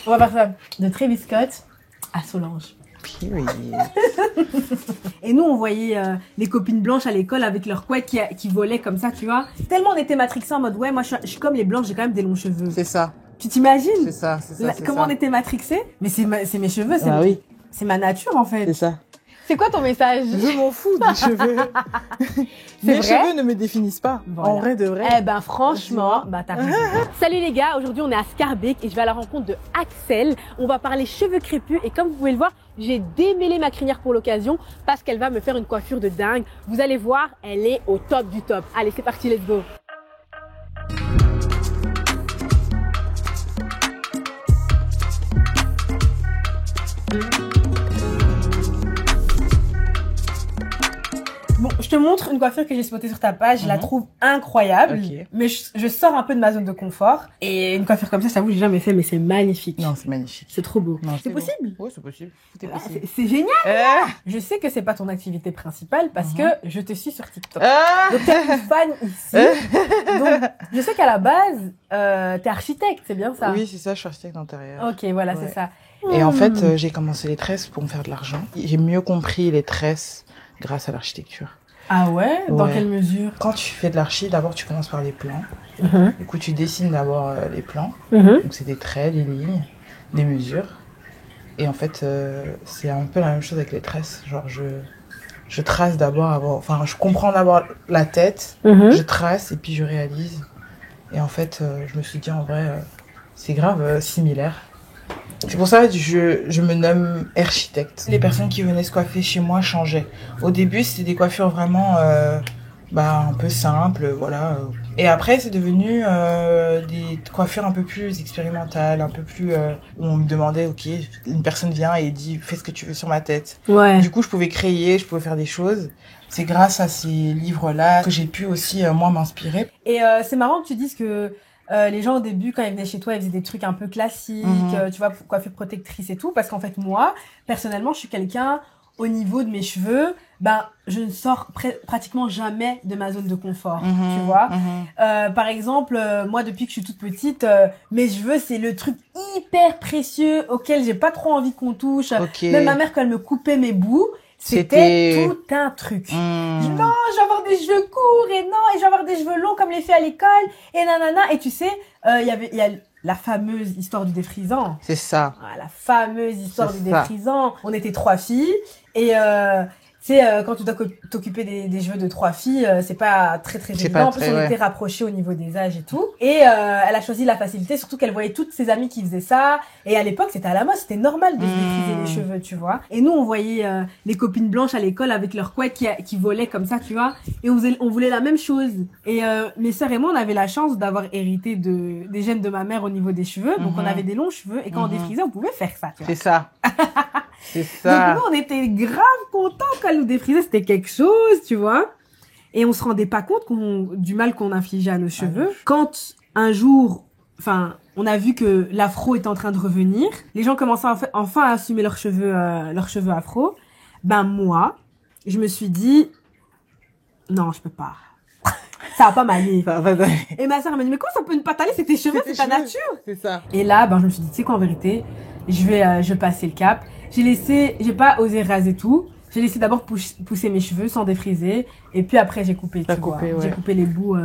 On va faire ça de Travis Scott à Solange. Period. Et nous, on voyait les copines blanches à l'école avec leurs couettes qui volaient comme ça, tu vois. Tellement on était matrixés en mode, ouais, moi je suis comme les blanches, j'ai quand même des longs cheveux. C'est ça. Tu t'imagines? C'est ça. Comment on était matrixés? Mais c'est mes cheveux, oui. C'est ma nature en fait. C'est ça. C'est quoi ton message? Je m'en fous des cheveux. Mes cheveux ne me définissent pas. Voilà. En vrai de vrai. Eh ben franchement, t'as raison. Salut les gars, aujourd'hui on est à Scarbeck et je vais à la rencontre de Axel. On va parler cheveux crépus et comme vous pouvez le voir, j'ai démêlé ma crinière pour l'occasion parce qu'elle va me faire une coiffure de dingue. Vous allez voir, elle est au top du top. Allez, c'est parti, let's go. Bon, je te montre une coiffure que j'ai spotée sur ta page, je la trouve incroyable, mais je sors un peu de ma zone de confort. Et une coiffure comme ça, vous j'ai jamais fait, mais c'est magnifique. Non, c'est magnifique. C'est trop beau. Non, c'est possible? Oui, c'est possible. Possible. C'est génial. Je sais que c'est pas ton activité principale parce que je te suis sur TikTok. Donc t'es une fan ici. Donc je sais qu'à la base, t'es architecte, c'est bien ça? Oui, c'est ça, je suis architecte d'intérieur. Ok, voilà, c'est ça. Et en fait, j'ai commencé les tresses pour me faire de l'argent. J'ai mieux compris les tresses grâce à l'architecture. Ah ouais? Dans quelle mesure? Quand tu fais de l'archi, d'abord tu commences par les plans. Du coup, tu dessines d'abord les plans. Donc c'est des traits, des lignes, des mesures. Et en fait, c'est un peu la même chose avec les tresses. Genre, je trace d'abord, je comprends d'abord la tête, je trace et puis je réalise. Et en fait, je me suis dit en vrai, c'est grave similaire. C'est pour ça que je me nomme architecte. Les personnes qui venaient se coiffer chez moi changeaient. Au début, c'était des coiffures vraiment un peu simples, voilà. Et après, c'est devenu des coiffures un peu plus expérimentales, un peu plus... où on me demandait, ok, une personne vient et dit, fais ce que tu veux sur ma tête. Ouais. Du coup, je pouvais créer, je pouvais faire des choses. C'est grâce à ces livres-là que j'ai pu aussi, moi, m'inspirer. Et c'est marrant que tu dises que les gens au début quand ils venaient chez toi ils faisaient des trucs un peu classiques, tu vois, coiffure protectrice et tout, parce qu'en fait moi personnellement je suis quelqu'un, au niveau de mes cheveux, je ne sors pratiquement jamais de ma zone de confort, tu vois. Par exemple, moi depuis que je suis toute petite, mes cheveux c'est le truc hyper précieux auquel j'ai pas trop envie qu'on touche. Même ma mère quand elle me coupait mes bouts, c'était tout un truc. Non, je vais avoir des cheveux courts et non, et je vais avoir des cheveux longs comme les filles à l'école et nanana. Et tu sais, il y a la fameuse histoire du défrisant. C'est ça. Ah, la fameuse histoire du défrisant. On était 3 filles et tu sais, quand tu dois t'occuper des cheveux de 3 filles, c'est pas très évident. En plus, on était rapprochés au niveau des âges et tout. Et elle a choisi la facilité, surtout qu'elle voyait toutes ses amies qui faisaient ça. Et à l'époque, c'était à la mode, c'était normal de se défriser les cheveux, tu vois. Et nous, on voyait les copines blanches à l'école avec leurs couettes qui volaient comme ça, tu vois. Et on voulait la même chose. Et mes sœurs et moi, on avait la chance d'avoir hérité des gènes de ma mère au niveau des cheveux. Donc, on avait des longs cheveux. Et quand on défrisait, on pouvait faire ça, tu vois. C'est ça. C'est ça. Donc nous, on était grave contents quand elle nous défrisait, c'était quelque chose, tu vois. Et on se rendait pas compte du mal qu'on infligeait à nos cheveux. Quand un jour, on a vu que l'afro était en train de revenir, les gens commençaient enfin à assumer leurs cheveux afro. Moi, je me suis dit, non, je peux pas. Ça va pas m'aller. Et ma sœur m'a dit, mais comment ça peut ne pas t'aller? C'est tes cheveux, c'est ta nature. C'est ça. Et là, je me suis dit, tu sais quoi, en vérité, je vais passer le cap. J'ai pas osé raser tout. J'ai laissé d'abord pousser mes cheveux sans défriser. Et puis après, j'ai coupé, J'ai coupé les bouts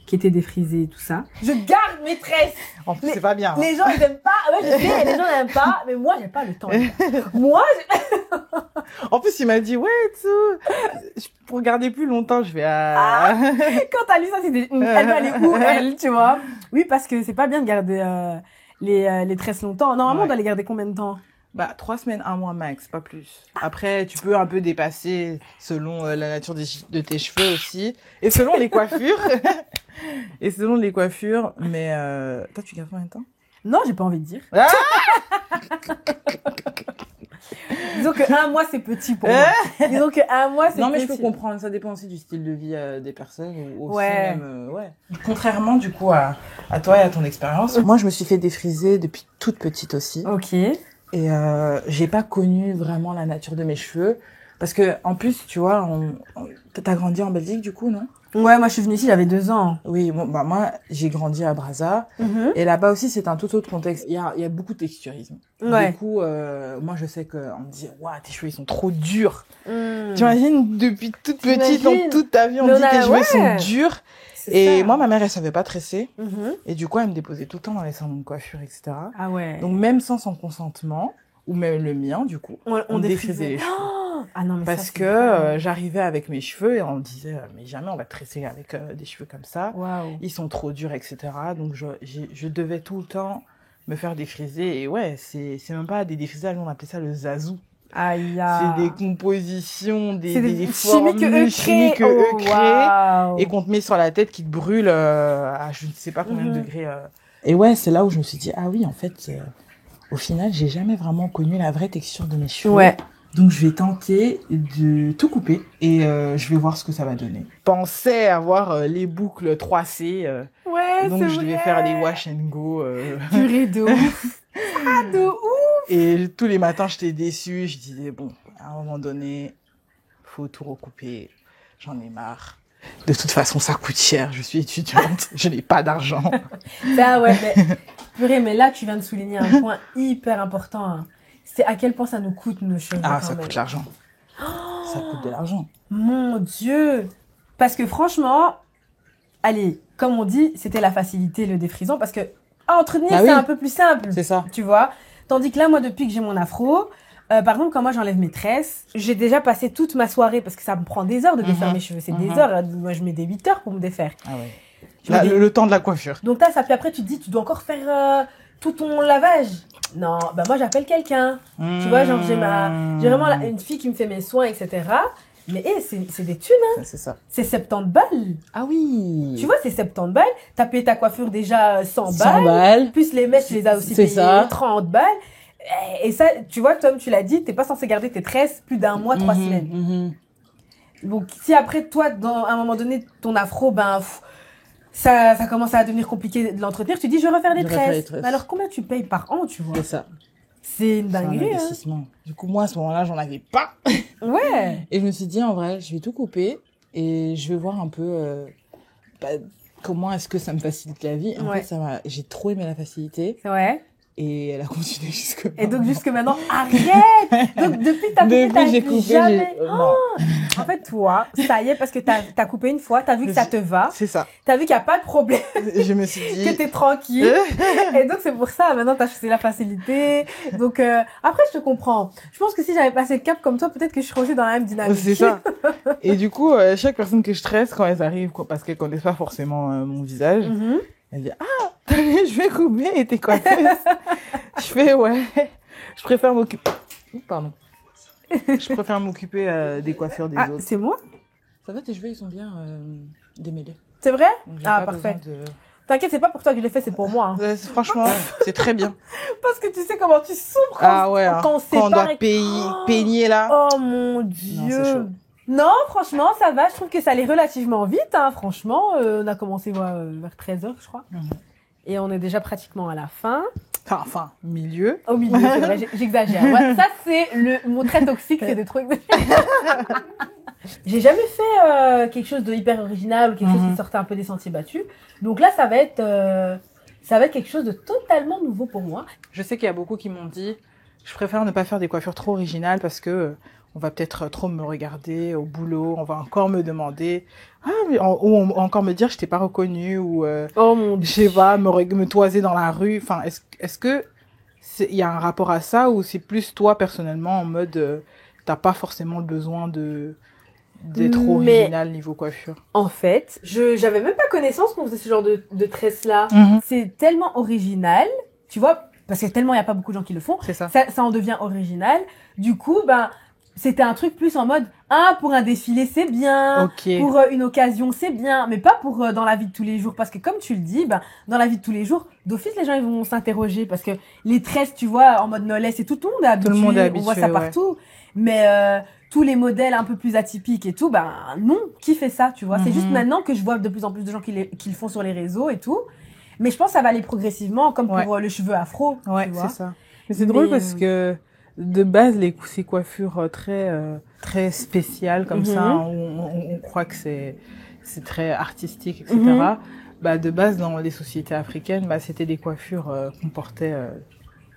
qui étaient défrisés et tout ça. Je garde mes tresses. En plus, c'est pas bien. Les gens, ils aiment pas. Ouais, je sais, les gens n'aiment pas. Mais moi, j'ai pas le temps. Moi, En plus, il m'a dit, ouais, pour regarder plus longtemps, je vais quand t'as lu ça, c'était, elle va aller où, elle, tu vois? Oui, parce que c'est pas bien de garder, les tresses longtemps. Normalement, on doit les garder combien de temps? 3 semaines, 1 mois max, pas plus. Après, tu peux un peu dépasser selon la nature de tes cheveux aussi. Et selon les coiffures. Mais, toi, tu gardes combien de temps? Non, j'ai pas envie de dire. Disons que 1 mois, c'est petit pour moi. Disons que 1 mois, c'est petit. Non, mais je peux comprendre. Ça dépend aussi du style de vie des personnes. Ou aussi même, Contrairement, du coup, à toi et à ton expérience, moi, je me suis fait défriser depuis toute petite aussi. Ok. Et j'ai pas connu vraiment la nature de mes cheveux. Parce que, en plus, tu vois, t'as grandi en Belgique, du coup, non? Ouais, moi, je suis venue ici, j'avais 2 ans. Oui, bon, bah, moi, j'ai grandi à Brazza. Et là-bas aussi, c'est un tout autre contexte. Il y a beaucoup de texturisme. Ouais. Du coup, moi, je sais qu'on me dit, waouh, tes cheveux, ils sont trop durs. T'imagines, depuis toute petite, dans toute ta vie, on dit tes cheveux sont durs. Et moi, ma mère, elle savait pas tresser. Et du coup, elle me déposait tout le temps dans les salons de coiffure, etc. Ah ouais. Donc, même sans son consentement, ou même le mien, du coup, on défrisait les cheveux. Ah non, mais parce ça, que j'arrivais avec mes cheveux et on me disait mais jamais on va tresser avec des cheveux comme ça. Waouh. Ils sont trop durs, etc. Donc je devais tout le temps me faire défriser. Et ouais, c'est même pas des défrisages, on appelait ça le zazou. Aïe. C'est des compositions, des formules chimiques que eux créent et qu'on te met sur la tête qui te brûle à je ne sais pas combien de degrés. Et ouais, c'est là où je me suis dit ah oui, en fait, au final, j'ai jamais vraiment connu la vraie texture de mes cheveux. Ouais. Donc, je vais tenter de tout couper et je vais voir ce que ça va donner. Je pensais avoir les boucles 3C. Ouais, donc, je devais faire des wash and go. Purée de ouf. Ah, de ouf. Et tous les matins, j'étais déçue. Je disais, bon, à un moment donné, faut tout recouper. J'en ai marre. De toute façon, ça coûte cher. Je suis étudiante. Je n'ai pas d'argent. Ah ouais, mais purée, mais là, tu viens de souligner un point hyper important. Hein. C'est à quel point ça nous coûte nos cheveux. Ah, ça coûte l'argent. Ça coûte de l'argent. Mon Dieu. Parce que franchement, allez, comme on dit, c'était la facilité, le défrisant. Parce que entretenir, c'est un peu plus simple. C'est ça. Tu vois. Tandis que là, moi, depuis que j'ai mon afro, par exemple, quand moi j'enlève mes tresses, j'ai déjà passé toute ma soirée parce que ça me prend des heures de défaire mes cheveux. C'est des heures. Moi, je mets des 8 heures pour me défaire. Ah ouais. Le temps de la coiffure. Donc ça, puis après, tu te dis, tu dois encore faire tout ton lavage. Non, bah moi, j'appelle quelqu'un. Tu vois, genre, j'ai vraiment une fille qui me fait mes soins, etc. Mais c'est des thunes, hein. C'est ça. C'est 70 balles. Ah oui. Tu vois, c'est 70 balles. T'as payé ta coiffure déjà 100 balles. 100 balles. Plus les mèches, tu les as aussi payées 30 balles. Et ça, tu vois, comme tu l'as dit, t'es pas censé garder tes tresses plus d'un mois, 3 semaines. Donc, si après, toi, à un moment donné, ton afro, ça commence à devenir compliqué de l'entretenir, tu dis, je vais refaire des tresses. Mais alors, combien tu payes par an, tu vois? C'est ça. C'est une dinguerie, un investissement. Hein. Du coup, moi, à ce moment-là, j'en avais pas. Ouais. Et je me suis dit, en vrai, je vais tout couper et je vais voir un peu comment est-ce que ça me facilite la vie. En fait, j'ai trop aimé la facilité. Ouais. Et elle a continué jusque maintenant. Et donc, jusque maintenant, arrête! Donc, depuis que j'ai coupé, jamais... En fait, toi, ça y est, parce que t'as coupé une fois, t'as vu que ça te va. C'est ça. T'as vu qu'il n'y a pas de problème. Je me suis dit... que t'es tranquille. Et donc, c'est pour ça, maintenant, t'as choisi la facilité. Donc, après, je te comprends. Je pense que si j'avais passé le cap comme toi, peut-être que je serais aussi dans la même dynamique. C'est ça. Et du coup, chaque personne que je tresse, quand elles arrivent, parce qu'elles connaissent pas forcément mon visage, elle dit, ah, je vais couper et t'es coiffeuse. Je fais, ouais, je préfère m'occuper. Pardon. Je préfère m'occuper des coiffures des autres. C'est moi? Ça va, tes cheveux, ils sont bien démêlés. C'est vrai? Ah, parfait. T'inquiète, c'est pas pour toi que je l'ai fait, c'est pour moi. Hein. Franchement, c'est très bien. Parce que tu sais comment tu souffres quand on doit peigner là. Oh mon Dieu. Non, franchement, ça va. Je trouve que ça allait relativement vite. Hein. Franchement, on a commencé vers 13h, je crois. Et on est déjà pratiquement à la fin. Enfin, milieu. Au milieu, c'est vrai, j'exagère. Ouais, ça, c'est mon trait toxique, c'est des trucs... J'ai jamais fait quelque chose de hyper original ou quelque chose qui sortait un peu des sentiers battus. Donc là, ça va être quelque chose de totalement nouveau pour moi. Je sais qu'il y a beaucoup qui m'ont dit, je préfère ne pas faire des coiffures trop originales parce que on va peut-être trop me regarder au boulot, on va encore me demander, ou encore me dire je t'ai pas reconnue ou oh mon Dieu. Je sais pas, me toiser dans la rue. Enfin, est-ce que il y a un rapport à ça ou c'est plus toi personnellement en mode t'as pas forcément le besoin d'être original niveau coiffure? En fait, j'avais même pas connaissance qu'on faisait ce genre de tresse là. C'est tellement original, tu vois, parce que tellement il y a pas beaucoup de gens qui le font. C'est ça. Ça en devient original. Du coup, c'était un truc plus en mode pour un défilé c'est bien, pour une occasion c'est bien, mais pas pour dans la vie de tous les jours, parce que comme tu le dis, dans la vie de tous les jours d'office les gens ils vont s'interroger parce que les tresses tu vois en mode noblesse et tout le monde est habitué, on voit ça partout, mais tous les modèles un peu plus atypiques et tout, non, qui fait ça, tu vois, c'est juste maintenant que je vois de plus en plus de gens qui le font sur les réseaux et tout, mais je pense que ça va aller progressivement comme pour le cheveu afro, tu vois. C'est ça. Mais c'est drôle parce que de base, ces coiffures très spéciales comme ça, on croit que c'est très artistique, etc. Bah, de base, dans les sociétés africaines, bah, c'était des coiffures qu'on portait,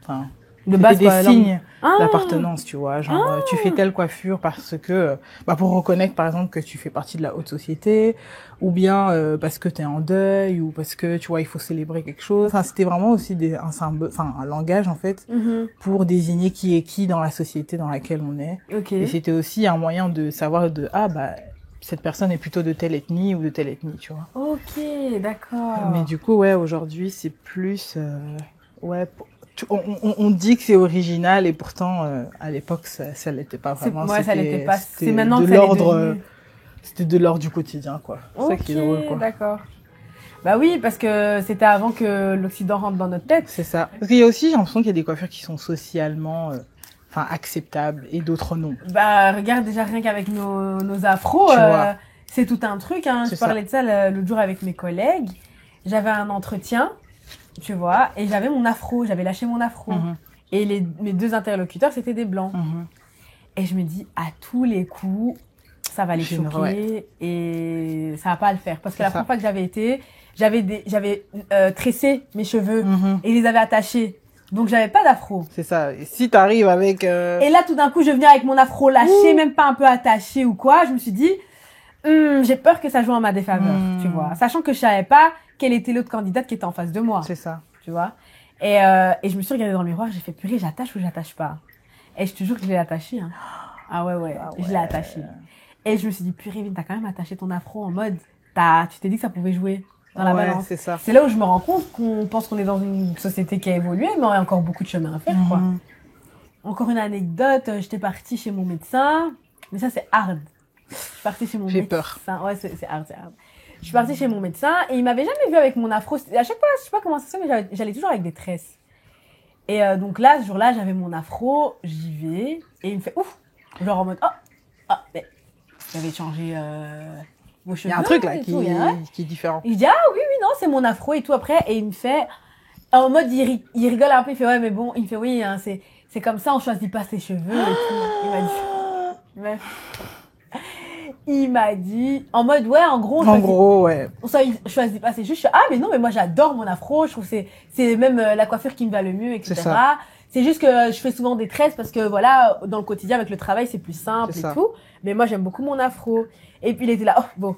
enfin, de base, des signes Ah. d'appartenance, tu vois. Genre, tu fais telle coiffure parce que, bah, pour reconnaître, par exemple, que tu fais partie de la haute société, ou bien parce que t'es en deuil, ou parce que, tu vois, il faut célébrer quelque chose. Enfin, c'était vraiment aussi un symbole, enfin, un langage, en fait, pour désigner qui est qui dans la société dans laquelle on est. Et c'était aussi un moyen de savoir bah, cette personne est plutôt de telle ethnie ou de telle ethnie, tu vois. Ok, d'accord. Mais du coup, ouais, aujourd'hui, c'est plus... ouais, on dit que c'est original et pourtant, à l'époque, ça l'était pas vraiment. Ouais, ça l'était pas. C'était C'est maintenant de que ça l'est l'ordre... devenu. C'était de l'ordre du quotidien, quoi. C'est ça qui est drôle, quoi. D'accord. Bah oui, parce que c'était avant que l'Occident rentre dans notre tête. C'est ça. Parce qu'il y a aussi, j'ai l'impression qu'il y a des coiffures qui sont socialement... acceptables et d'autres non. Bah, regarde déjà rien qu'avec nos afros, c'est tout un truc, hein. Je parlais de ça l'autre jour avec mes collègues. J'avais un entretien, tu vois, et j'avais mon afro, j'avais lâché mon afro. Et mes deux interlocuteurs, c'était des blancs. Et je me dis, à tous les coups, ça va les choquer et ça va pas le faire. Parce que la première fois que j'avais été, j'avais tressé mes cheveux et les avais attachés. Donc, j'avais pas d'afro. C'est ça. Et si t'arrives avec... Et là, tout d'un coup, je venais avec mon afro lâché, même pas un peu attaché ou quoi. Je me suis dit, j'ai peur que ça joue en ma défaveur, tu vois. Sachant que je savais pas quelle était l'autre candidate qui était en face de moi. C'est ça. Tu vois. Et je me suis regardée dans le miroir, j'ai fait, purée, j'attache ou j'attache pas? Et je te jure que je l'ai attaché, hein. Ah ouais, je l'ai attaché. Et je me suis dit, purée, Vin, t'as quand même attaché ton afro en mode, tu t'es dit que ça pouvait jouer dans la balance. C'est ça. C'est là où je me rends compte qu'on pense qu'on est dans une société qui a évolué, mais on a encore beaucoup de chemin à faire, quoi. Encore une anecdote, j'étais partie chez mon médecin, mais ça c'est hard. Je suis partie chez mon médecin. J'ai peur. Ouais, c'est hard. Je suis partie chez mon médecin et il m'avait jamais vu avec mon afro. À chaque fois, je sais pas comment ça se fait, mais j'allais toujours avec des tresses. Et donc là, ce jour-là, j'avais mon afro, j'y vais, et il me fait ouf, genre en mode mais vous avez changé vos cheveux. Il y a un truc là qui est différent. Et je dis oui, non, c'est mon afro et tout après, et il me fait en mode il rigole un peu, il fait ouais mais bon, il me fait oui, hein, c'est comme ça, on choisit pas ses cheveux et tout. Il m'a dit en mode ouais, en gros on choisit pas ses cheveux. Je fais mais non, mais moi j'adore mon afro, je trouve que c'est même la coiffure qui me va le mieux, etc. C'est juste que je fais souvent des tresses parce que voilà, dans le quotidien avec le travail c'est plus simple et tout, mais moi j'aime beaucoup mon afro. Et puis il était là bon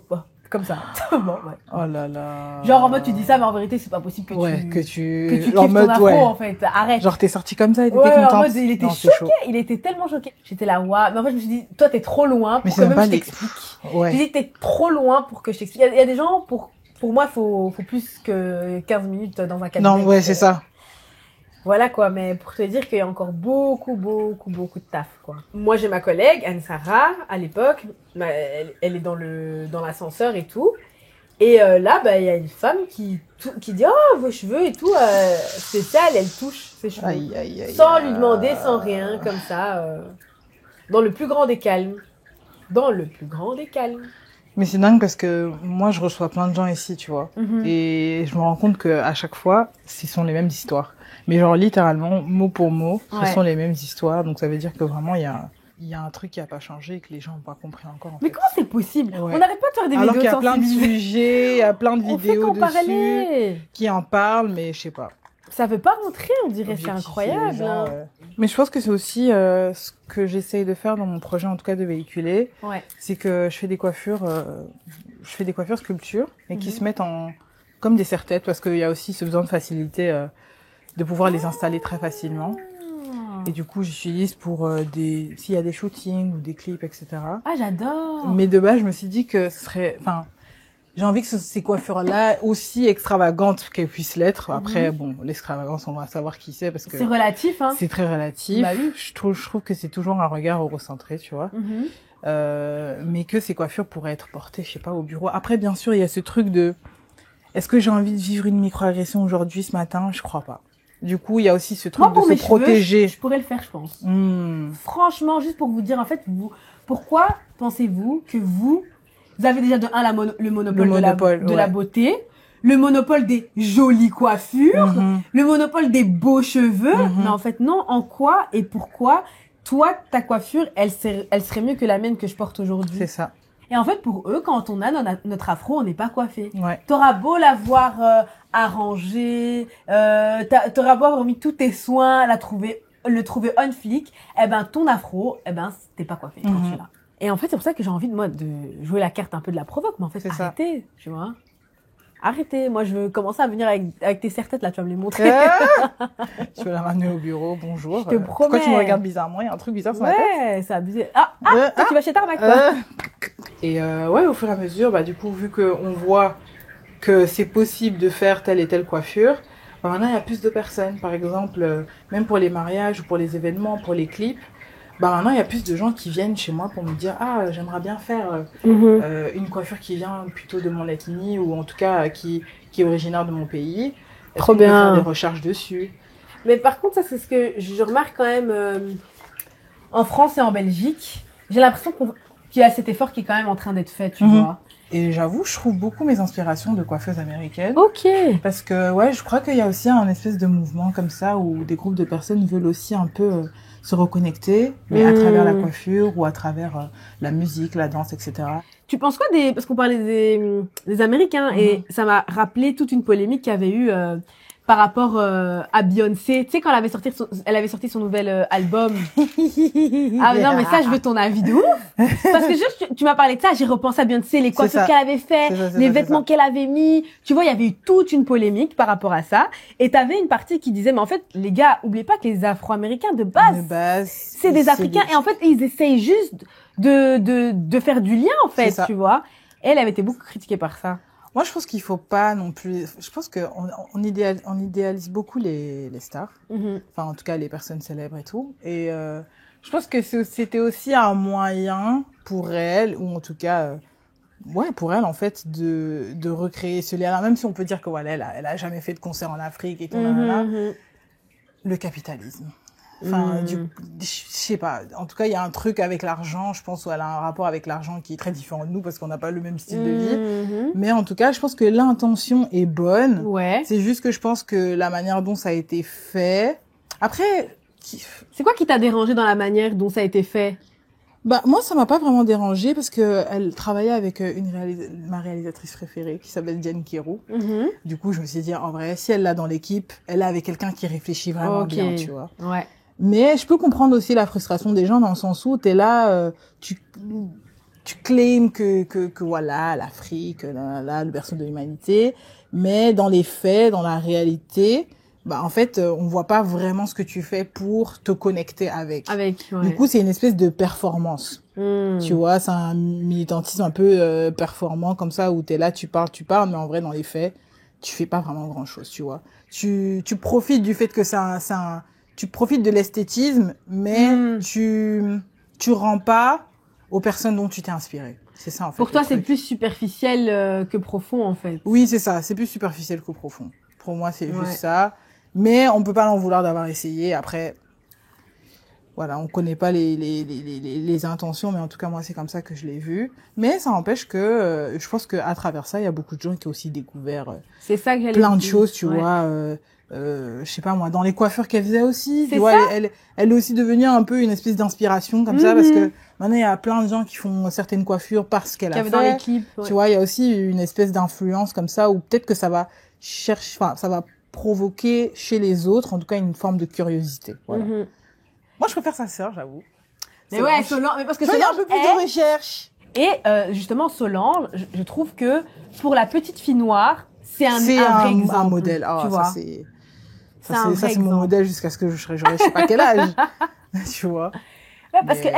comme ça. Bon, ouais. Oh là là. Genre en mode tu dis ça, mais en vérité c'est pas possible que tu kiffes ton afro en fait. Arrête. Genre t'es sortie comme ça et t'étais contente. En mode il était choqué, il était tellement choqué. J'étais là waouh. Mais en fait je me suis dit toi t'es trop loin pour que même je t'explique. Je dis t'es trop loin pour que je t'explique. Il y a des gens pour moi faut plus que 15 minutes dans un cabinet. Non c'est ça. Voilà quoi, mais pour te dire qu'il y a encore beaucoup de taf quoi. Moi j'ai ma collègue Anne-Sara à l'époque, elle est dans l'ascenseur et tout. Et là il y a une femme qui dit vos cheveux et tout, spécial, elle touche ses cheveux sans lui demander, sans rien, comme ça, dans le plus grand des calmes. Mais c'est dingue parce que moi je reçois plein de gens ici, tu vois, et je me rends compte que à chaque fois ce sont les mêmes histoires. Mais genre littéralement, mot pour mot, ce sont les mêmes histoires. Donc ça veut dire que vraiment il y a un truc qui a pas changé et que les gens n'ont pas compris encore. En mais fait. comment c'est possible? On n'arrête pas de faire des vidéos. Alors qu'il y a plein de sujets, il y a plein de vidéos dessus qui en parlent, mais je sais pas. Ça veut pas rentrer, on dirait, c'est incroyable. Gens, Mais je pense que c'est aussi ce que j'essaye de faire dans mon projet, en tout cas de véhiculer. C'est que je fais des coiffures sculptures, mais qui se mettent comme des serre-têtes, parce qu'il y a aussi ce besoin de facilité, de pouvoir les installer très facilement. Et du coup, j'utilise pour s'il y a des shootings ou des clips, etc. Ah, j'adore! Mais de base, je me suis dit que j'ai envie que ces coiffures-là, aussi extravagantes qu'elles puissent l'être. Après, l'extravagance, on va savoir qui c'est parce que... C'est relatif, hein. C'est très relatif. Bah oui. Je trouve que c'est toujours un regard eurocentré, tu vois. Mais que ces coiffures pourraient être portées, je sais pas, au bureau. Après, bien sûr, il y a ce truc de... Est-ce que j'ai envie de vivre une microagression aujourd'hui, ce matin? Je crois pas. Du coup, il y a aussi ce truc de se protéger. Je pourrais le faire, je pense. Franchement, juste pour vous dire, en fait, pourquoi pensez-vous que vous avez déjà de le monopole de la beauté, le monopole des jolies coiffures, le monopole des beaux cheveux. Mais en fait, non. En quoi et pourquoi, toi, ta coiffure, elle serait mieux que la mienne que je porte aujourd'hui? C'est ça. Et en fait, pour eux, quand on a notre afro, on n'est pas coiffé. Ouais. T'auras beau l'avoir arrangé, t'auras beau avoir mis tous tes soins, le trouver on flic, eh ben ton afro, eh ben t'es pas coiffé quand tu l'as. Et en fait, c'est pour ça que j'ai envie de jouer la carte un peu de la provoque, mais en fait, arrêtez, tu vois. Arrêtez, moi je veux commencer à venir avec tes serre-têtes là, tu vas me les montrer. Tu vas la ramener au bureau, bonjour. Je te promets. Pourquoi tu me regardes bizarrement? Il y a un truc bizarre sur la tête. Ouais, c'est abusé. Toi, tu vas chez Tarmac, toi. Et ouais, au fur et à mesure, bah du coup, vu qu'on voit que c'est possible de faire telle et telle coiffure, bah maintenant il y a plus de personnes. Par exemple, même pour les mariages ou pour les événements, pour les clips, bah maintenant il y a plus de gens qui viennent chez moi pour me dire j'aimerais bien faire une coiffure qui vient plutôt de mon ethnie ou en tout cas qui est originaire de mon pays. Trop bien. Faire des recherches dessus. Mais par contre, ça c'est ce que je remarque quand même en France et en Belgique. J'ai l'impression qu'il y a cet effort qui est quand même en train d'être fait, tu vois. Et j'avoue, je trouve beaucoup mes inspirations de coiffeuses américaines. Ok. Parce que ouais, je crois qu'il y a aussi un espèce de mouvement comme ça où des groupes de personnes veulent aussi un peu se reconnecter, mais à travers la coiffure ou à travers la musique, la danse, etc. Tu penses quoi parce qu'on parlait des Américains et ça m'a rappelé toute une polémique qu'il y avait eu par rapport à Beyoncé. Tu sais, quand elle avait sorti son nouvel album. Ah non, mais ça, je veux ton avis de ouf. Parce que juste, tu m'as parlé de ça, j'ai repensé à Beyoncé, les coiffures qu'elle avait fait, les vêtements qu'elle avait mis. Tu vois, il y avait eu toute une polémique par rapport à ça. Et t'avais une partie qui disait, mais en fait, les gars, oubliez pas que les Afro-Américains, de base c'est des Africains. Et en fait, ils essayent juste de faire du lien, en fait, tu vois. Et elle avait été beaucoup critiquée par ça. Moi, je pense qu'il faut pas non plus. Je pense on idéalise beaucoup les stars. Enfin, en tout cas, les personnes célèbres et tout. Et je pense que c'était aussi un moyen pour elle, ou en tout cas, pour elle, en fait, de recréer ce lien-là. Même si on peut dire que voilà, elle a jamais fait de concert en Afrique et tout, le capitalisme. Enfin, je sais pas. En tout cas, il y a un truc avec l'argent. Je pense qu'elle a un rapport avec l'argent qui est très différent de nous parce qu'on n'a pas le même style de vie. Mais en tout cas, je pense que l'intention est bonne. Ouais. C'est juste que je pense que la manière dont ça a été fait. Après, c'est quoi qui t'a dérangé dans la manière dont ça a été fait? Bah moi, ça m'a pas vraiment dérangé parce que elle travaillait avec ma réalisatrice préférée qui s'appelle Diane Kiro. Du coup, je me suis dit en vrai, si elle l'a dans l'équipe, elle est avec quelqu'un qui réfléchit vraiment bien, tu vois. Ouais. Mais je peux comprendre aussi la frustration des gens dans le sens où t'es là, tu claims que voilà, l'Afrique, le berceau de l'humanité, mais dans les faits, dans la réalité, bah en fait, on voit pas vraiment ce que tu fais pour te connecter avec. Du coup, c'est une espèce de performance. Tu vois, c'est un militantisme un peu performant comme ça où t'es là, tu parles, mais en vrai, dans les faits, tu fais pas vraiment grand-chose, tu vois. Tu profites du fait que tu profites de l'esthétisme, mais tu rends pas aux personnes dont tu t'es inspiré. C'est ça, en fait. Pour toi, c'est plus superficiel que profond, en fait. Oui, c'est ça. C'est plus superficiel que profond. Pour moi, c'est juste ça. Mais on peut pas l'en vouloir d'avoir essayé. Après, voilà, on connaît pas les intentions, mais en tout cas, moi, c'est comme ça que je l'ai vu. Mais ça n'empêche que je pense qu'à travers ça, il y a beaucoup de gens qui ont aussi découvert c'est ça que plein de choses, tu vois. Je sais pas moi, dans les coiffures qu'elle faisait aussi, tu vois, elle est aussi devenue un peu une espèce d'inspiration comme ça, parce que maintenant il y a plein de gens qui font certaines coiffures parce qu'elle a fait. Dans l'équipe, tu vois, il y a aussi une espèce d'influence comme ça, où peut-être que ça va ça va provoquer chez les autres, en tout cas, une forme de curiosité. Voilà. Moi, je préfère sa sœur, j'avoue. Mais ouais, Solange, mais parce que Solange, un peu plus de recherche. Et justement, Solange, je trouve que pour la petite fille noire, c'est un vrai exemple. Un modèle. Oh, tu vois. Ça, c'est mon modèle jusqu'à ce que j'aurai je sais pas quel âge. Tu vois. Ouais, parce que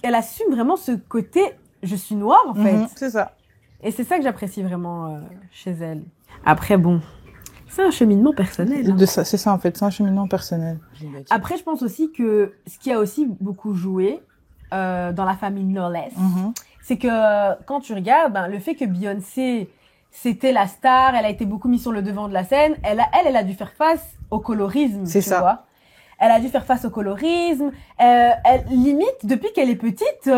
elle assume vraiment ce côté, je suis noire, en fait. C'est ça. Et c'est ça que j'apprécie vraiment chez elle. Après, bon, c'est un cheminement personnel. C'est ça, en fait. C'est un cheminement personnel. Après, je pense aussi que ce qui a aussi beaucoup joué dans la famille Knowles, c'est que quand tu regardes, le fait que Beyoncé, c'était la star, elle a été beaucoup mise sur le devant de la scène, elle a dû faire face au colorisme, tu vois. Elle a dû faire face au colorisme. Limite, depuis qu'elle est petite,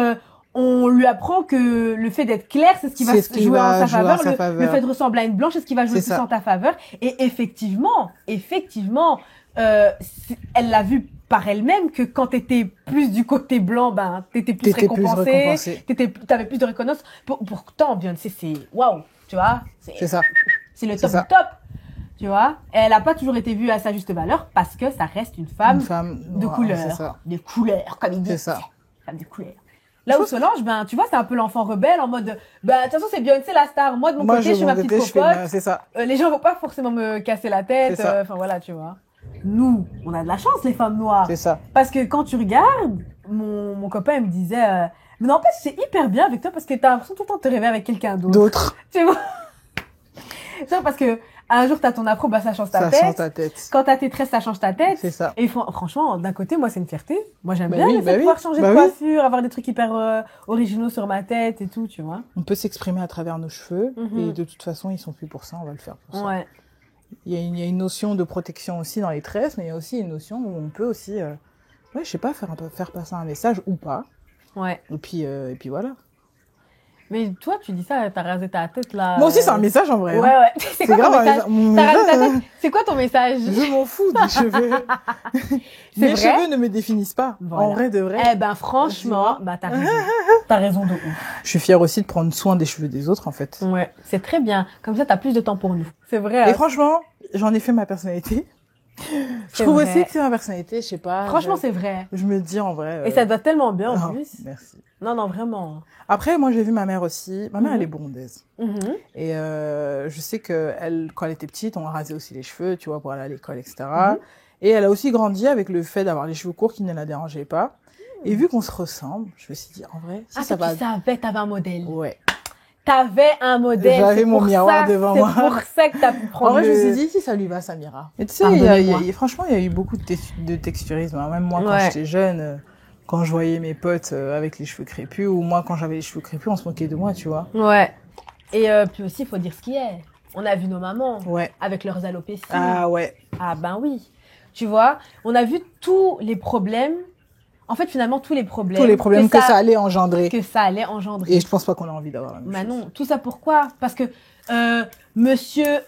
on lui apprend que le fait d'être claire, c'est ce qui va jouer en sa faveur. Le fait de ressembler à une blanche, c'est ce qui va jouer plus en ta faveur. Et effectivement, elle l'a vu par elle-même que quand t'étais plus du côté blanc, ben, t'étais plus récompensée. T'avais plus de reconnaissance. Pourtant, Beyoncé, c'est waouh, tu vois. C'est ça. C'est le top du top. Tu vois, et elle a pas toujours été vue à sa juste valeur parce que ça reste une femme de couleur. C'est ça. De couleur, comme il dit. C'est ça. Femme de couleur. Là où Solange, ben, tu vois, c'est un peu l'enfant rebelle en mode, ben, de toute façon, c'est Beyoncé la star. Moi, de mon côté, je suis ma petite popote. C'est ça. Les gens vont pas forcément me casser la tête. Enfin, voilà, tu vois. Nous, on a de la chance, les femmes noires. C'est ça. Parce que quand tu regardes, mon copain, il me disait, mais non, en fait, c'est hyper bien avec toi parce que t'as l'impression tout le temps de te rêver avec quelqu'un d'autre. Tu vois? C'est parce que, un jour, t'as ton afro, bah, ça change ta tête. Ça change ta tête. Quand t'as tes tresses, ça change ta tête. C'est ça. Et franchement, d'un côté, moi, c'est une fierté. Moi, j'aime bien le fait de pouvoir changer de coiffure, avoir des trucs hyper originaux sur ma tête et tout, tu vois. On peut s'exprimer à travers nos cheveux. Et de toute façon, ils sont plus pour ça, on va le faire pour ça. Ouais. Il y a une notion de protection aussi dans les tresses, mais il y a aussi une notion où on peut aussi, je sais pas, faire passer un message ou pas. Ouais. Et puis voilà. Mais toi, tu dis ça, t'as rasé ta tête là. Moi aussi, c'est un message en vrai. Ouais, ouais. C'est quoi ton message? T'as rasé ta tête? C'est quoi ton message? Je m'en fous des cheveux. Mes cheveux ne me définissent pas. Voilà. En vrai de vrai. Eh ben, franchement, bah, t'as raison. T'as raison de ouf. Je suis fière aussi de prendre soin des cheveux des autres, en fait. Ouais. C'est très bien. Comme ça, t'as plus de temps pour nous. C'est vrai. Et franchement, j'en ai fait ma personnalité. Je trouve aussi que c'est ma personnalité, je sais pas. Franchement, c'est vrai. Je me dis en vrai. Et ça te va tellement bien en plus. Merci. Non, non, vraiment. Après, moi, j'ai vu ma mère aussi. Ma mère, elle est burundaise. Et je sais que elle, quand elle était petite, on rasait aussi les cheveux, tu vois, pour aller à l'école, etc. Et elle a aussi grandi avec le fait d'avoir les cheveux courts qui ne la dérangeaient pas. Et vu qu'on se ressemble, je me suis dit, en vrai, si ça va... tu savais, t'avais un modèle. Ouais. T'avais un modèle. J'avais mon miroir devant moi. C'est pour ça que t'as pu prendre. En vrai, je me suis dit, si ça lui va, ça m'ira. Et tu sais, franchement, il y a eu beaucoup de texturisme. Même moi, quand j'étais jeune, quand je voyais mes potes avec les cheveux crépus, ou moi, quand j'avais les cheveux crépus, on se moquait de moi, tu vois. Ouais. Et puis aussi, il faut dire ce qui est. On a vu nos mamans. Ouais. Avec leurs alopécies. Ah ouais. Ah ben oui. Tu vois, on a vu tous les problèmes. En fait, finalement, tous les problèmes que ça allait engendrer. Et je pense pas qu'on a envie d'avoir la même chose. Non, tout ça pourquoi? Parce que Monsieur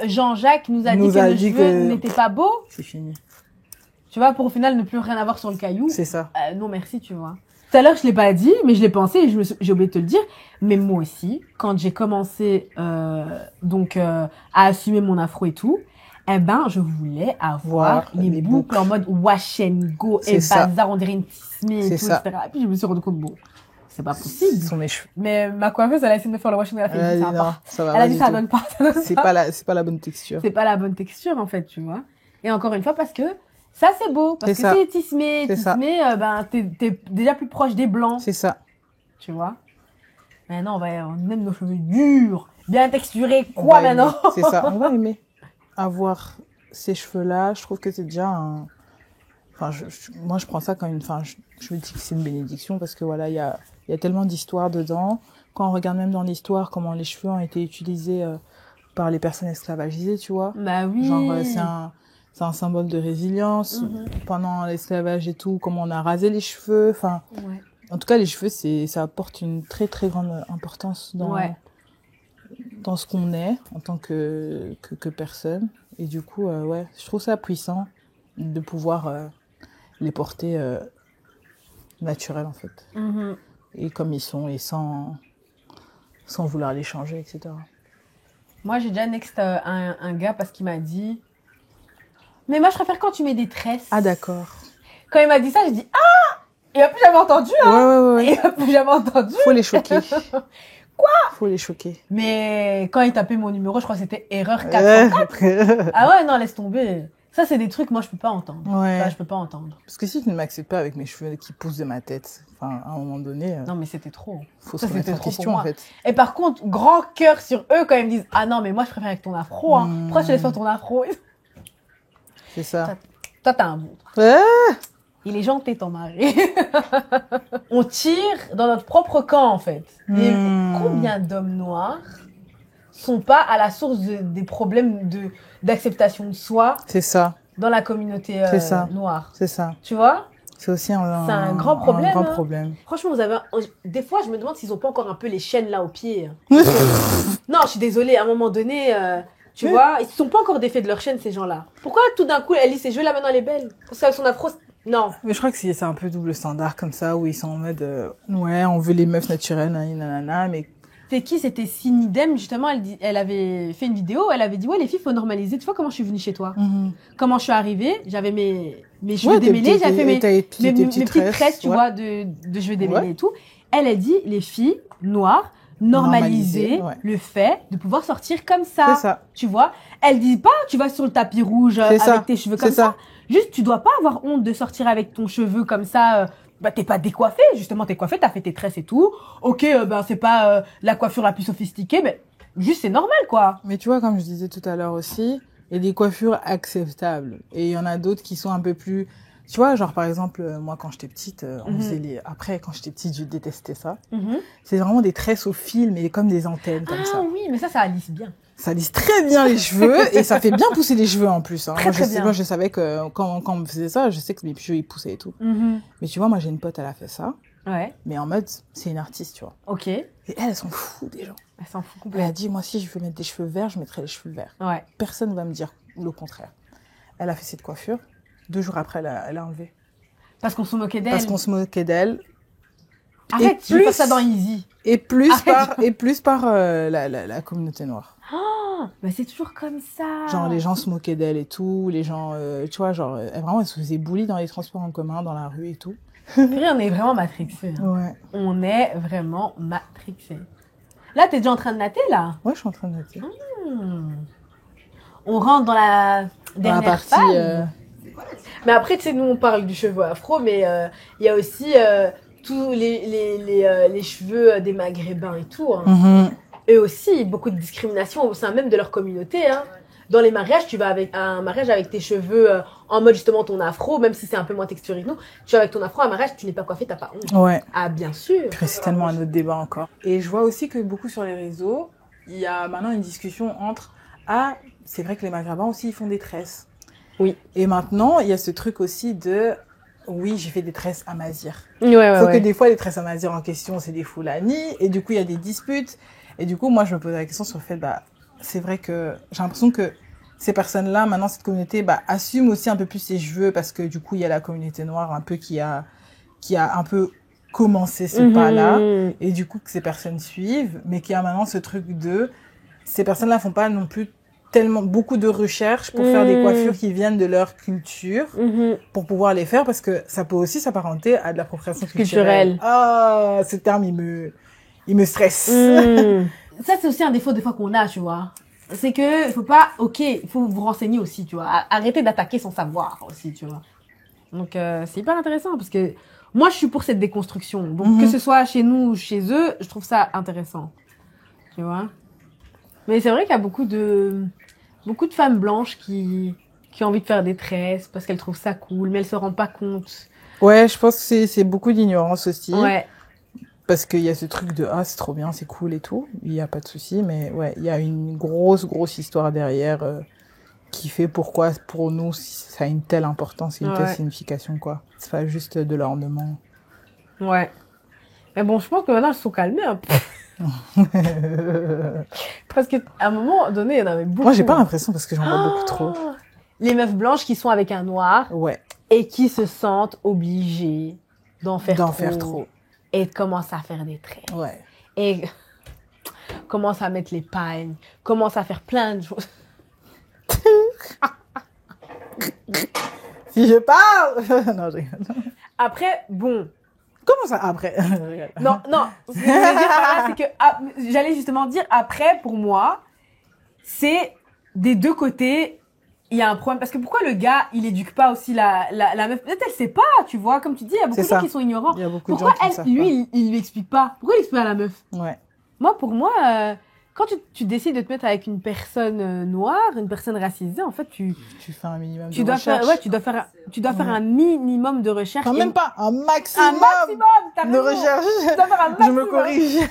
Jean-Jacques nous a dit que le cheveu n'était pas beau. C'est fini. Tu vois, pour au final ne plus rien avoir sur le caillou. C'est ça. Non, merci, tu vois. Tout à l'heure, je l'ai pas dit, mais je l'ai pensé et j'ai oublié de te le dire. Mais moi aussi, quand j'ai commencé à assumer mon afro et tout, eh ben, je voulais avoir les boucles en mode wash and go et bazar, on dirait une tismée et tout, etc. Et puis je me suis rendu compte, bon, c'est pas possible. Ce sont mes cheveux. Mais ma coiffeuse, elle a essayé de me faire le wash and go, elle a dit, ça va elle a dit, ça donne pas. C'est pas la bonne texture. C'est pas la bonne texture, en fait, tu vois. Et encore une fois, parce que ça, c'est beau. Parce que c'est tismé. Ben, t'es déjà plus proche des blancs. C'est ça. Tu vois. Maintenant, on aime nos cheveux durs, bien texturés. Quoi maintenant? C'est ça. On va aimer. Avoir ces cheveux-là, je trouve que c'est déjà un... Enfin, moi, je prends ça comme une... Enfin, je me dis que c'est une bénédiction parce que voilà, il y a tellement d'histoires dedans. Quand on regarde même dans l'histoire comment les cheveux ont été utilisés par les personnes esclavagisées, tu vois. Bah oui. Genre, c'est un symbole de résilience. Pendant l'esclavage et tout, comment on a rasé les cheveux. Enfin, en tout cas, les cheveux, ça apporte une très, très grande importance dans ce qu'on est en tant que personne. Et du coup, je trouve ça puissant de pouvoir les porter naturels, en fait. Et comme ils sont, et sans vouloir les changer, etc. Moi, j'ai déjà next un gars parce qu'il m'a dit... Mais moi, je préfère quand tu mets des tresses. Ah, d'accord. Quand il m'a dit ça, j'ai dit « Ah !» Il a plus jamais entendu, hein. Ouais. Il a plus jamais entendu. Faut les choquer. Quoi? Faut les choquer. Mais quand il tapait mon numéro, je crois que c'était erreur 404. Ah ouais, non, laisse tomber. Ça, c'est des trucs, moi, je peux pas entendre. Ouais. Ça, je peux pas entendre. Parce que si tu ne m'acceptes pas avec mes cheveux qui poussent de ma tête, enfin, à un moment donné... Non, mais c'était trop. Faut se remettre en question, en fait. Et par contre, grand cœur sur eux quand ils me disent « Ah non, mais moi, je préfère avec ton afro, hein. Pourquoi tu laisses pas ton afro ?» C'est ça. Toi, t'as un bon. Il est gentil, ton mari. On tire dans notre propre camp, en fait. Et combien d'hommes noirs sont pas à la source des problèmes d'acceptation de soi? C'est ça. Dans la communauté noire. C'est ça. Tu vois? C'est aussi un grand problème. Un grand problème. Franchement, des fois, je me demande s'ils ont pas encore un peu les chaînes là au pied. Non, je suis désolée. À un moment donné, tu vois, ils se sont pas encore défaits de leur chaîne, ces gens-là. Pourquoi tout d'un coup, elle lit ses cheveux là maintenant, elle est belle? Parce qu'avec son afro, Non. Mais je crois que c'est un peu double standard comme ça, où ils sont en mode, ouais, on veut les meufs naturelles, nanana, mais... C'est qui? C'était Sinidem, justement, elle avait fait une vidéo, elle avait dit, ouais, les filles, faut normaliser. Tu vois comment je suis venue chez toi? Comment je suis arrivée? J'avais mes cheveux démêlés, j'avais fait mes petites tresses, tu vois, de cheveux démêlés et tout. Elle dit, les filles noires, normaliser le fait de pouvoir sortir comme ça. C'est ça. Tu vois? Elle dit pas, tu vas sur le tapis rouge avec tes cheveux comme ça. Juste, tu dois pas avoir honte de sortir avec ton cheveu comme ça. Bah, t'es pas décoiffée, justement, t'es coiffée, t'as fait tes tresses et tout. Ok, c'est pas la coiffure la plus sophistiquée, mais juste, c'est normal, quoi. Mais tu vois, comme je disais tout à l'heure aussi, il y a des coiffures acceptables. Et il y en a d'autres qui sont un peu plus... Tu vois, genre, par exemple, moi, quand j'étais petite, on faisait les... Après, quand j'étais petite, je détestais ça. C'est vraiment des tresses au fil, mais comme des antennes, comme ça. Ah oui, mais ça lisse bien. Ça lisse très bien les cheveux et ça fait bien pousser les cheveux en plus. Hein. Moi, je savais que quand on me faisait ça, je sais que mes cheveux ils poussaient et tout. Mais tu vois, moi j'ai une pote, elle a fait ça. Ouais. Mais en mode, c'est une artiste, tu vois. Ok. Et elle s'en fout des gens. Elle s'en fout complètement. Elle a dit, moi si je veux mettre des cheveux verts, je mettrai les cheveux verts. Ouais. Personne ne va me dire le contraire. Elle a fait cette coiffure. 2 jours après, elle a enlevé. Parce qu'on se moquait d'elle. Parce qu'on se moquait d'elle. Arrête, tu fais ça dans Easy. Et plus par la communauté noire. Oh, bah c'est toujours comme ça. Genre, les gens se moquaient d'elle et tout. Les gens, tu vois, genre, vraiment, elle se faisait bully dans les transports en commun, dans la rue et tout. Puis on est vraiment matrixés. Hein. Ouais. On est vraiment matrixés. Là, t'es déjà en train de natter, là? Ouais, je suis en train de noter. On rentre dans la dernière partie. Mais après, tu sais, nous, on parle du cheveu afro, mais il y a aussi tous les cheveux des maghrébins et tout. Hein. Eux aussi, beaucoup de discrimination au sein même de leur communauté. Hein. Dans les mariages, tu vas à un mariage avec tes cheveux en mode justement ton afro, même si c'est un peu moins texturé que nous. Tu vas avec ton afro à un mariage, tu n'es pas coiffé, t'as pas honte. Ouais. Ah, bien sûr. C'est tellement un autre débat encore. Et je vois aussi que beaucoup sur les réseaux, il y a maintenant une discussion entre c'est vrai que les maghrébins aussi, ils font des tresses. Oui. Et maintenant, il y a ce truc aussi de... Oui, j'ai fait des tresses amazigh. Ouais. Sauf que des fois, les tresses amazigh en question, c'est des Fulani. Et du coup, il y a des disputes. Et du coup, moi, je me posais la question sur le fait, c'est vrai que j'ai l'impression que ces personnes-là, maintenant, cette communauté, assume aussi un peu plus ses cheveux parce que du coup, il y a la communauté noire un peu qui a un peu commencé ce pas-là. Et du coup, que ces personnes suivent. Mais qu'il y a maintenant ce truc de... Ces personnes-là font pas non plus tellement beaucoup de recherches pour faire des coiffures qui viennent de leur culture pour pouvoir les faire parce que ça peut aussi s'apparenter à de l'appropriation culturelle. Ah, ce terme il me stresse. Ça c'est aussi un défaut des fois qu'on a, tu vois. C'est que faut pas il faut vous renseigner aussi, tu vois. Arrêtez d'attaquer sans savoir aussi, tu vois. Donc c'est hyper intéressant parce que moi je suis pour cette déconstruction. Donc que ce soit chez nous ou chez eux, je trouve ça intéressant. Tu vois. Mais c'est vrai qu'il y a beaucoup de femmes blanches qui ont envie de faire des tresses parce qu'elles trouvent ça cool, mais elles se rendent pas compte. Ouais, je pense que c'est beaucoup d'ignorance aussi. Ouais. Parce qu'il y a ce truc de c'est trop bien, c'est cool et tout. Il y a pas de souci, mais ouais, il y a une grosse histoire derrière qui fait pourquoi pour nous ça a une telle importance, une telle signification quoi. C'est pas juste de l'ornement. Ouais. Mais bon, je pense que maintenant elles se sont calmées un peu. Parce qu'à un moment donné, il y en avait beaucoup. Moi, j'ai pas l'impression parce que j'en vois beaucoup trop. Les meufs blanches qui sont avec un noir. Ouais. Et qui se sentent obligées d'en faire trop. Et commencent à faire des traits. Ouais. Et commencent à mettre les pagnes. Commencent à faire plein de choses. Si je parle! Non, je rigole. Après, bon. Comment ça, après? Non. Ce que je veux dire par là, c'est que, j'allais justement dire, après, pour moi, c'est des deux côtés, il y a un problème. Parce que pourquoi le gars, il éduque pas aussi la meuf? Peut-être elle sait pas, tu vois. Comme tu dis, il y a beaucoup de gens qui sont ignorants. Il y a beaucoup pourquoi de gens qui savent lui, il lui explique pas? Pourquoi il explique pas à la meuf? Ouais. Moi, pour moi, quand tu décides de te mettre avec une personne noire, une personne racisée, en fait, tu fais un minimum de recherche. Tu dois faire un minimum de recherche. Quand même pas, un maximum de recherche. Tu dois faire un maximum. Je me corrige.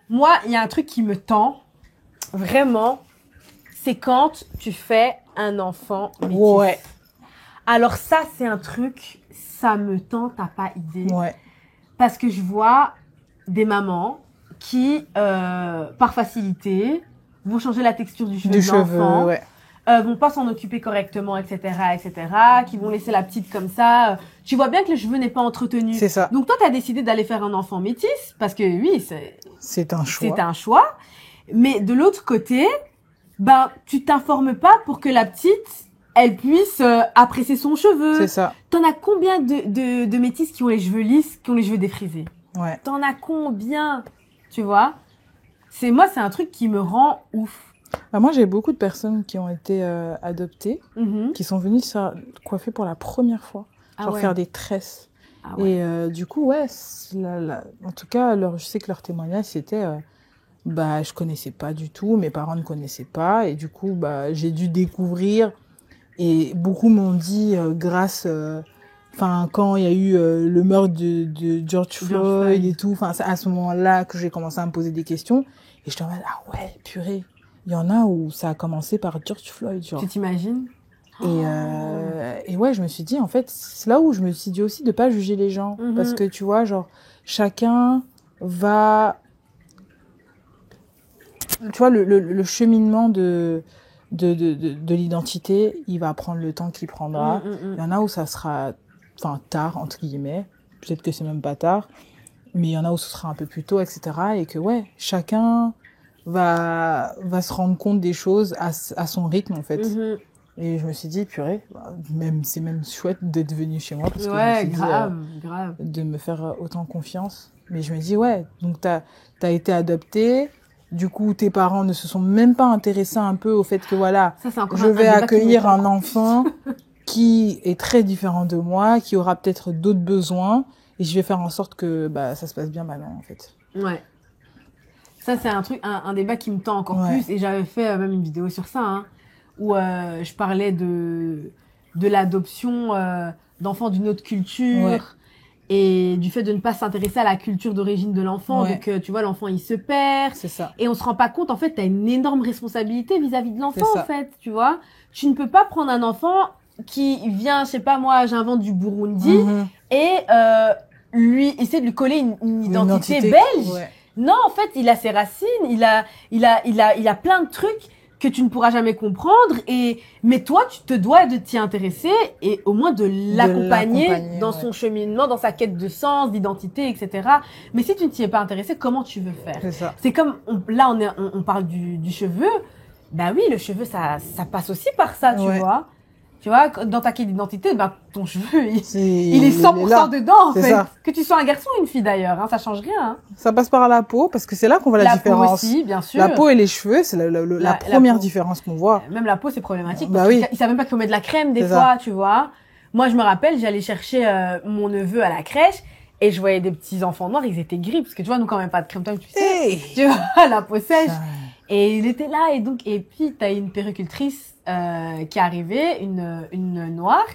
Moi, il y a un truc qui me tend, vraiment, c'est quand tu fais un enfant métis. Ouais. Alors ça, c'est un truc, ça me tend, t'as pas idée. Ouais. Parce que je vois des mamans qui, par facilité, vont changer la texture du cheveu de l'enfant. Ouais. vont pas s'en occuper correctement, etc., qui vont laisser la petite comme ça. Tu vois bien que le cheveu n'est pas entretenu. C'est ça. Donc toi, t'as décidé d'aller faire un enfant métis parce que oui, c'est un choix. C'est un choix. Mais de l'autre côté, ben tu t'informes pas pour que la petite elle puisse apprécier son cheveu. C'est ça. T'en as combien de métisses qui ont les cheveux lisses, qui ont les cheveux défrisés? Ouais. T'en as combien? Tu vois? C'est un truc qui me rend ouf. Bah, moi, j'ai beaucoup de personnes qui ont été adoptées, qui sont venues se coiffer pour la première fois, genre faire des tresses. Ah ouais. Et du coup, ouais, en tout cas, je sais que leur témoignage, c'était... bah, je connaissais pas du tout, mes parents ne connaissaient pas, et du coup, bah, j'ai dû découvrir... Et beaucoup m'ont dit, grâce, quand il y a eu le meurtre de George Floyd et tout, c'est à ce moment-là que j'ai commencé à me poser des questions. Et je te dis, ah ouais, purée, il y en a où ça a commencé par George Floyd, genre. Tu t'imagines? Et ouais, je me suis dit, en fait, c'est là où je me suis dit aussi de pas juger les gens. Parce que tu vois, genre, chacun va... Tu vois, le cheminement de l'identité, il va prendre le temps qu'il prendra. Il y en a où ça sera, tard, entre guillemets. Peut-être que c'est même pas tard. Mais il y en a où ce sera un peu plus tôt, etc. Et que, ouais, chacun va se rendre compte des choses à son rythme, en fait. Et je me suis dit, purée, c'est même chouette d'être venu chez moi. Parce que je me suis dit, grave. De me faire autant confiance. Mais je me dis, ouais, donc t'as été adoptée. Du coup, tes parents ne se sont même pas intéressés un peu au fait que voilà, je vais accueillir un enfant qui est très différent de moi, qui aura peut-être d'autres besoins, et je vais faire en sorte que ça se passe bien maintenant, en fait. Ouais. Ça, c'est un débat qui me tend encore plus, et j'avais fait même une vidéo sur ça, où je parlais de l'adoption d'enfants d'une autre culture. Ouais. Et du fait de ne pas s'intéresser à la culture d'origine de l'enfant. Ouais. Donc, tu vois, l'enfant, il se perd. C'est ça. Et on se rend pas compte, en fait, t'as une énorme responsabilité vis-à-vis de l'enfant, en fait, tu vois. Tu ne peux pas prendre un enfant qui vient, je sais pas, moi, j'invente du Burundi, et lui, essayer de lui coller une identité belge. Ouais. Non, en fait, il a ses racines, il a plein de trucs que tu ne pourras jamais comprendre, mais toi, tu te dois de t'y intéresser et au moins de l'accompagner dans son cheminement, dans sa quête de sens, d'identité, etc. Mais si tu ne t'y es pas intéressé, comment tu veux faire? C'est ça. C'est comme, on parle du cheveu. Bah oui, le cheveu, ça passe aussi par ça, tu vois. Tu vois, dans ta quête d'identité, ton cheveu, il est 100% dedans, en fait. Ça. Que tu sois un garçon ou une fille, d'ailleurs, ça change rien. Ça passe par la peau, parce que c'est là qu'on voit la différence. La peau aussi, bien sûr. La peau et les cheveux, c'est la première différence qu'on voit. Même la peau, c'est problématique. Parce qu'ils savent même pas qu'il faut mettre de la crème, des fois, tu vois. Moi, je me rappelle, j'allais chercher mon neveu à la crèche, et je voyais des pets enfants noirs, ils étaient gris, parce que tu vois, nous, quand même pas de crème, toi, tu sais. Tu vois, la peau sèche. Et il était là, et puis, t'as une puéricultrice qui est arrivée, une noire,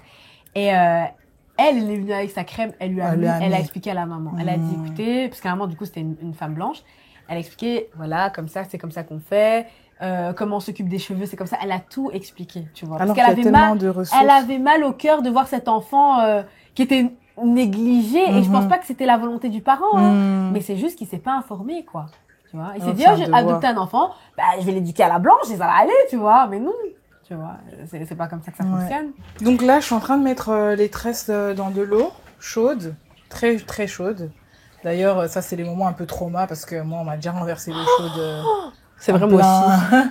et elle est venue avec sa crème, elle a expliqué à la maman. Elle a dit, écoutez, parce qu'à un moment, du coup, c'était une femme blanche, elle a expliqué, voilà, comme ça, c'est comme ça qu'on fait, comment on s'occupe des cheveux, c'est comme ça. Elle a tout expliqué, tu vois. Alors parce qu'elle elle avait mal au cœur de voir cet enfant qui était négligé, et je pense pas que c'était la volonté du parent, mais c'est juste qu'il s'est pas informé, quoi. Tu vois, il s'est dit, j'ai adopté un enfant, je vais l'éduquer à la blanche et ça va aller, tu vois, mais non, tu vois, c'est pas comme ça que ça fonctionne. Donc là, je suis en train de mettre les tresses dans de l'eau chaude, très très chaude. D'ailleurs, ça c'est les moments un peu trauma parce que moi, on m'a déjà renversé l'eau chaude. C'est vrai, moi aussi.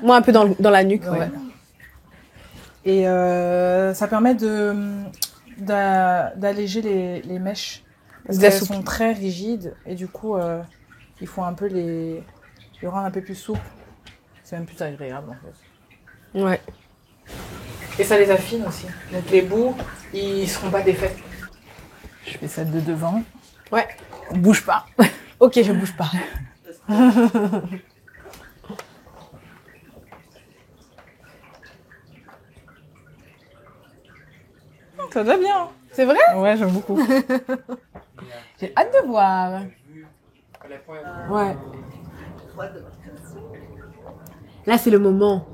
Moi, un peu dans la nuque, ouais. Et ça permet d'alléger les mèches parce qu'elles sont très rigides et du coup, il faut un peu les rendre un peu plus souples. C'est même plus agréable en fait. Ouais. Et ça les affine aussi. Donc les bouts, ils seront pas défaits. Je fais ça de devant. Ouais. On bouge pas. Ok, je bouge pas. Ça va bien. C'est vrai? Ouais, j'aime beaucoup. J'ai hâte de voir. Ouais. Là, c'est le moment.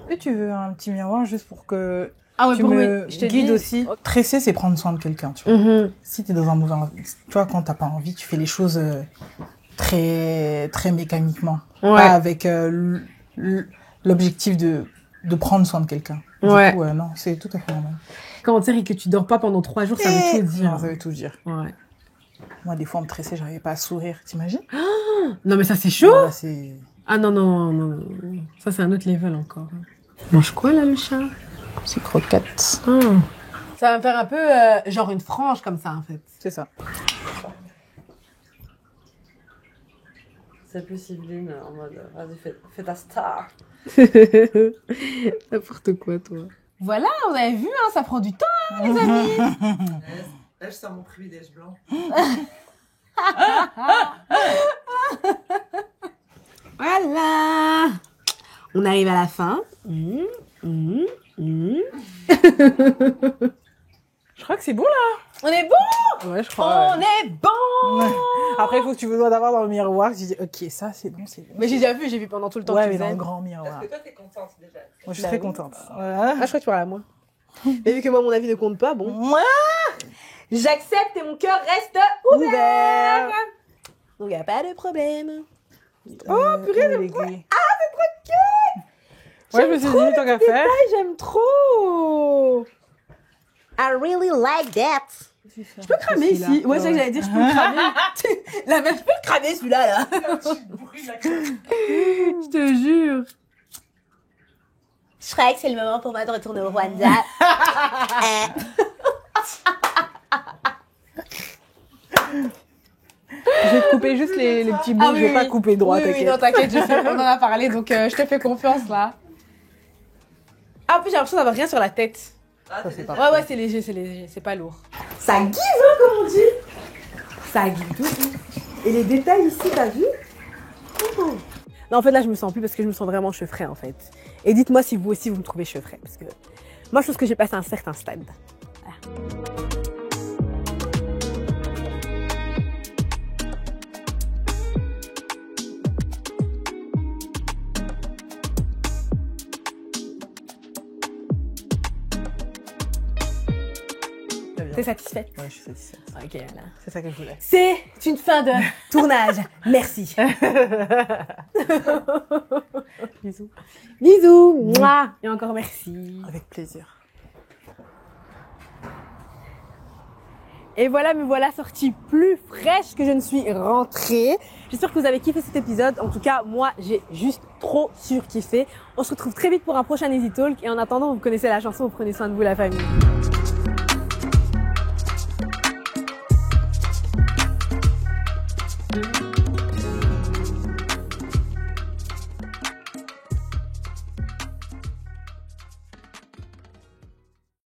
Et tu veux un petit miroir juste pour que tu me guides aussi. Tresser, c'est prendre soin de quelqu'un, tu vois. Si t'es dans un mauvais... Tu vois, quand t'as pas envie, tu fais les choses très, très mécaniquement. Ouais. Pas avec l'objectif de de prendre soin de quelqu'un. Ouais. Du coup, non, c'est tout à fait normal. Quand on dirait que tu dors pas pendant 3 jours, ça veut tout dire. Non, ça veut tout dire. Ouais. Moi, des fois, on me tressait, j'arrivais pas à sourire. T'imagines? Non, mais ça, c'est chaud. Là, c'est... Ah non, non, non, non. Ça, c'est un autre level encore. Mange quoi, là, le chat? C'est croquette. Ah. Ça va me faire un peu, genre une frange comme ça, en fait. C'est ça. C'est plus Sibline en mode, vas-y, fais ta star. N'importe quoi, toi. Voilà, vous avez vu, hein, ça prend du temps, hein, les amis. Là, je sens mon privilège blanc. Voilà. On arrive à la fin. Je crois que c'est bon, là. On est bon. Ouais, je crois. On est bon. Ouais. Après, il faut que tu veux d'avoir dans le miroir. Tu dis, ok, ça, c'est bon, c'est bon. Mais j'ai déjà vu, j'ai vu pendant tout le temps Ouais, que tu mais dans faisais. le grand miroir. Est-ce que toi, t'es contente déjà? Moi, je suis très contente. Voilà. Ah, je crois que tu parles à moi. Mais vu que moi, mon avis ne compte pas, bon. Moi, J'accepte et mon cœur reste ouvert. Donc, il n'y a pas de problème. oh, purée, de quoi? Ah, c'est trop cute! Ouais, je me suis dit, tant qu'à faire. J'aime trop. I really like that. Je peux cramer ici. Ouais, c'est ça que j'allais dire, je peux le cramer. La meuf, je peux le cramer celui-là, là. Je te jure. Je croyais que c'est le moment pour moi de retourner au Rwanda. Je vais te couper juste les petits bouts, je vais pas couper droit, oui, t'inquiète. Oui, non, t'inquiète, on en a parlé, donc je te fais confiance, là. Ah, en plus, j'ai l'impression d'avoir rien sur la tête. Ça, c'est pas Ouais, ouais, c'est léger, c'est pas lourd. Ça guise, hein, comme on dit. Ça guide tout. Et les détails ici, t'as vu? Non, en fait, là, je me sens plus parce que je me sens vraiment cheveux en fait. Et dites-moi si vous aussi, vous me trouvez cheveux parce que moi, je pense que j'ai passé un certain stade. Voilà. T'es satisfaite? Ouais, je suis satisfaite. Ok, voilà. C'est ça que je voulais. C'est une fin de tournage. Merci. Bisous. Bisous. Mouah. Et encore merci. Avec plaisir. Et voilà, me voilà sortie plus fraîche que je ne suis rentrée. J'espère que vous avez kiffé cet épisode. En tout cas, moi, j'ai juste trop surkiffé. On se retrouve très vite pour un prochain Easy Talk. Et en attendant, vous connaissez la chanson, vous prenez soin de vous, la famille. Thank you.